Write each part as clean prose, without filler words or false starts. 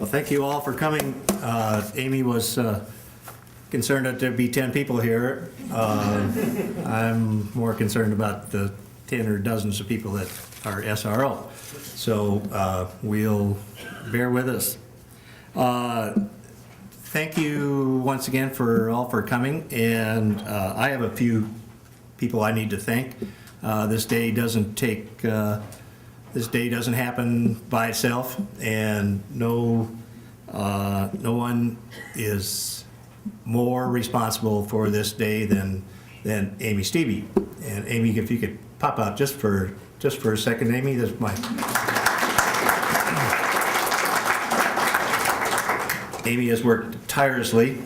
Thank you all for coming. Amy was concerned that there'd be 10 people here. I'm more concerned about the 10 or dozens of people that are SRO. So we'll bear with us. Thank you once again for coming, and I have a few people I need to thank. This day doesn't happen by itself, and no one is more responsible for this day than Amy Stevie. And Amy, if you could pop out just for a second, Amy. That's my. Amy has worked tirelessly,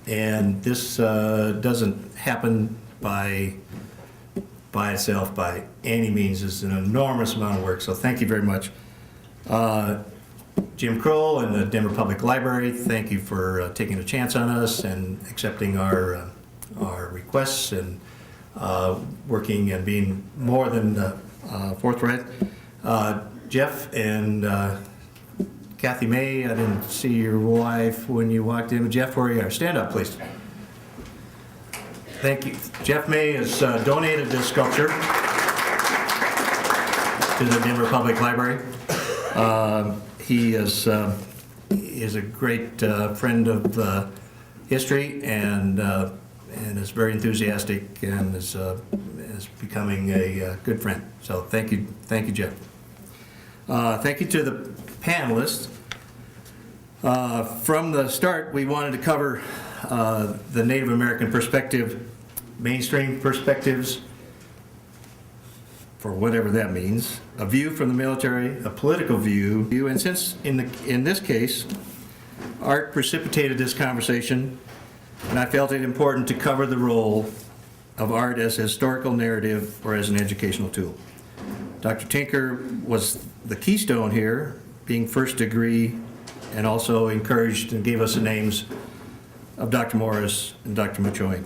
and this doesn't happen by itself by any means. It's an enormous amount of work, so thank you very much. Jim Kroll and the Denver Public Library, thank you for taking a chance on us and accepting our requests and working and being more than forthright. Jeff and Kathy May, I didn't see your wife when you walked in. Jeff, where you are? Stand up, please. Thank you. Jeff May has donated this sculpture to the Denver Public Library. He is a great friend of history and is very enthusiastic and is becoming a good friend. So thank you, Jeff. Thank you to the panelists. From the start, we wanted to cover the Native American perspective, mainstream perspectives, for whatever that means, a view from the military, a political view, and since in this case, art precipitated this conversation, and I felt it important to cover the role of art as a historical narrative or as an educational tool. Dr. Tinker was the keystone here, being first degree, and also encouraged and gave us the names of Dr. Morris and Dr. Machoin.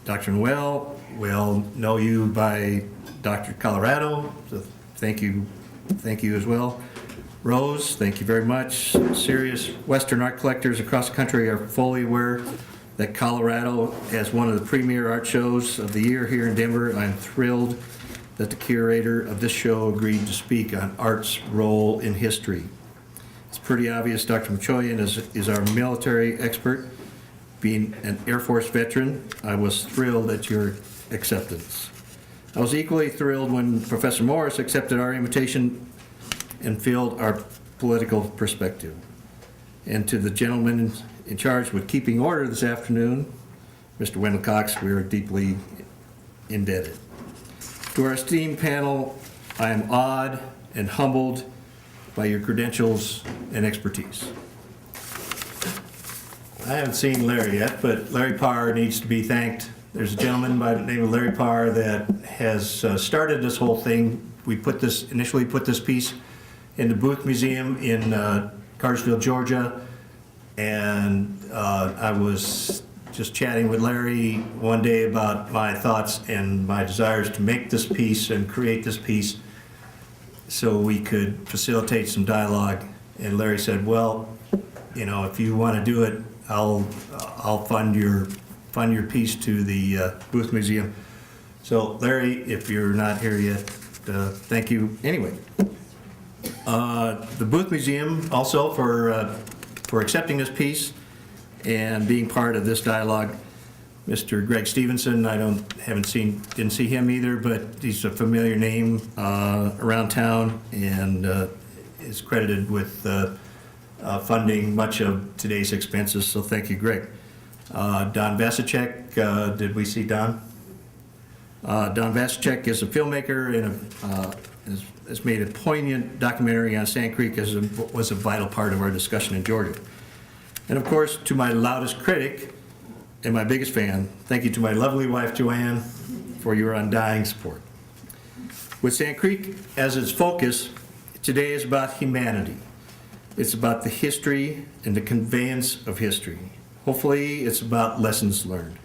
Dr. Noel, we'll know you by Dr. Colorado, so thank you as well. Rose, thank you very much. Serious Western art collectors across the country are fully aware that Colorado has one of the premier art shows of the year here in Denver. I'm thrilled that the curator of this show agreed to speak on art's role in history. It's pretty obvious Dr. Machoyan is our military expert. Being an Air Force veteran, I was thrilled at your acceptance. I was equally thrilled when Professor Morris accepted our invitation and filled our political perspective. And to the gentleman in charge with keeping order this afternoon, Mr. Wendell Cox, we are deeply indebted. To our esteemed panel, I am awed and humbled by your credentials and expertise. I haven't seen Larry yet, but Larry Parr needs to be thanked. There's a gentleman by the name of Larry Parr that has started this whole thing. We initially put this piece in the Booth Museum in Cartersville, Georgia, and I was just chatting with Larry one day about my thoughts and my desires to make this piece and create this piece so we could facilitate some dialogue. And Larry said, well, you know, if you want to do it, I'll fund your piece to the Booth Museum. So Larry, if you're not here yet, thank you anyway. The Booth Museum also for accepting this piece and being part of this dialogue. Mr. Greg Stevenson, didn't see him either, but he's a familiar name around town and is credited with funding much of today's expenses, so thank you, Greg. Don Vasicek, did we see Don? Don Vasicek is a filmmaker and has made a poignant documentary on Sand Creek was a vital part of our discussion in Georgia. And of course, to my loudest critic and my biggest fan, thank you to my lovely wife, Joanne, for your undying support. With Sand Creek as its focus, today is about humanity. It's about the history and the conveyance of history. Hopefully, it's about lessons learned.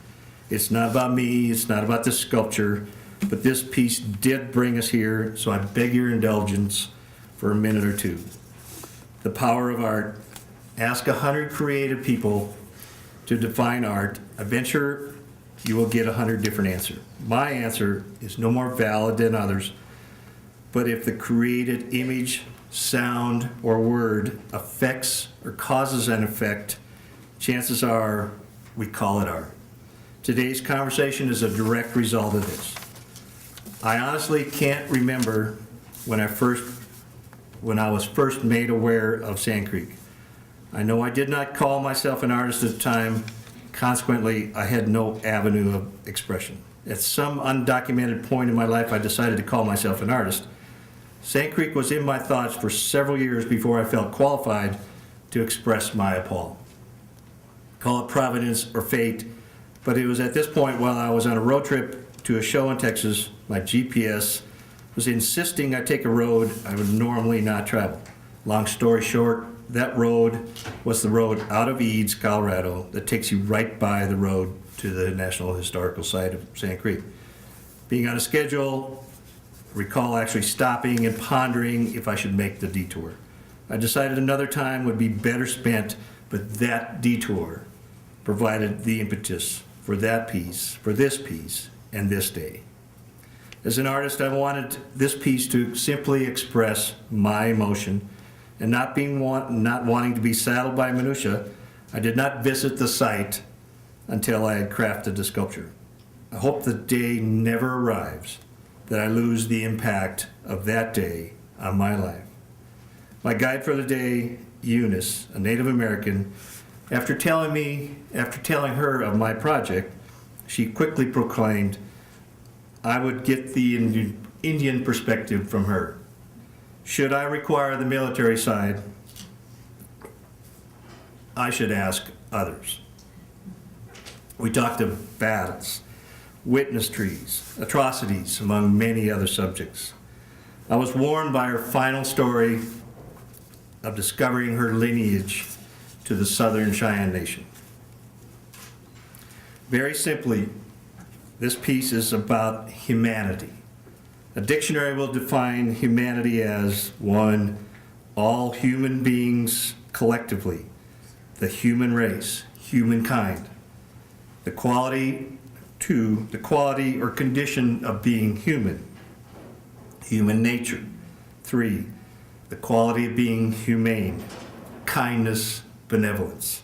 It's not about me, it's not about the sculpture, but this piece did bring us here, so I beg your indulgence for a minute or two. The Power of Art. Ask 100 creative people to define art. I venture you will get 100 different answers. My answer is no more valid than others, but if the created image, sound, or word affects or causes an effect, chances are we call it art. Today's conversation is a direct result of this. I honestly can't remember when I was first made aware of Sand Creek. I know I did not call myself an artist at the time. Consequently, I had no avenue of expression. At some undocumented point in my life, I decided to call myself an artist. Sand Creek was in my thoughts for several years before I felt qualified to express my appall. Call it providence or fate, but it was at this point while I was on a road trip to a show in Texas, my GPS was insisting I take a road I would normally not travel. Long story short, that road was the road out of Eads, Colorado, that takes you right by the road to the National Historical Site of Sand Creek. Being on a schedule, recall actually stopping and pondering if I should make the detour. I decided another time would be better spent, but that detour provided the impetus for that piece, for this piece, and this day. As an artist, I wanted this piece to simply express my emotion, and not wanting to be saddled by minutia, I did not visit the site until I had crafted the sculpture. I hope the day never arrives that I lose the impact of that day on my life. My guide for the day, Eunice, a Native American, after telling her of my project, she quickly proclaimed I would get the Indian perspective from her. Should I require the military side, I should ask others. We talked of battles, witness trees, atrocities, among many other subjects. I was warned by her final story of discovering her lineage to the Southern Cheyenne Nation. Very simply, this piece is about humanity. A dictionary will define humanity as 1, all human beings collectively, the human race, humankind. The quality, 2, the quality or condition of being human, human nature. 3, the quality of being humane, kindness, benevolence.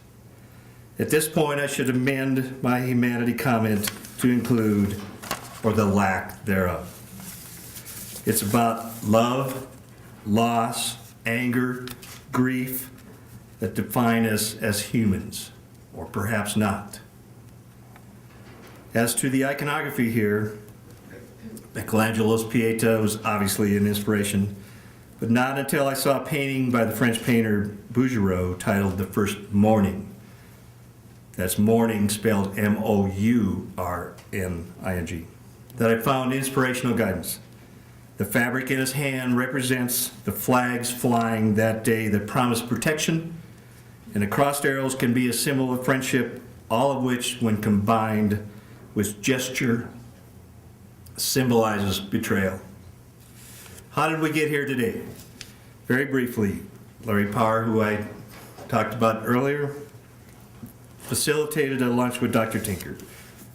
At this point, I should amend my humanity comment to include, or the lack thereof. It's about love, loss, anger, grief that define us as humans, or perhaps not. As to the iconography here, Michelangelo's Pieta was obviously an inspiration, but not until I saw a painting by the French painter Bouguereau titled The First Morning. That's morning spelled M-O-U-R-N-I-N-G, that I found inspirational guidance. The fabric in his hand represents the flags flying that day that promised protection, and the crossed arrows can be a symbol of friendship, all of which, when combined with gesture, symbolizes betrayal. How did we get here today? Very briefly, Larry Parr, who I talked about earlier, facilitated a lunch with Dr. Tinker.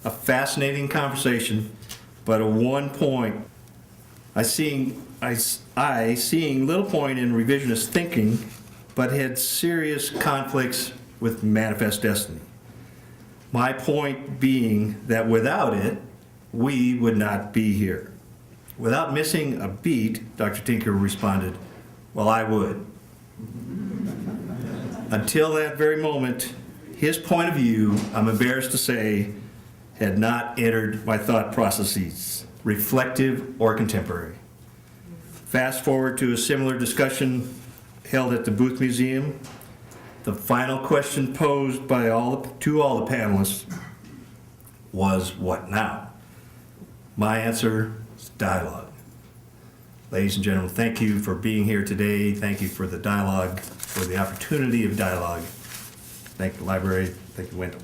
A fascinating conversation, but at one point, I seeing little point in revisionist thinking, but had serious conflicts with manifest destiny. My point being that without it, we would not be here. Without missing a beat, Dr. Tinker responded, well, I would. Until that very moment, his point of view, I'm embarrassed to say, had not entered my thought processes, reflective or contemporary. Fast forward to a similar discussion held at the Booth Museum. The final question posed by to all the panelists was, what now? My answer is dialogue. Ladies and gentlemen, thank you for being here today. Thank you for the dialogue, for the opportunity of dialogue. Thank the library. Thank you, Wendell.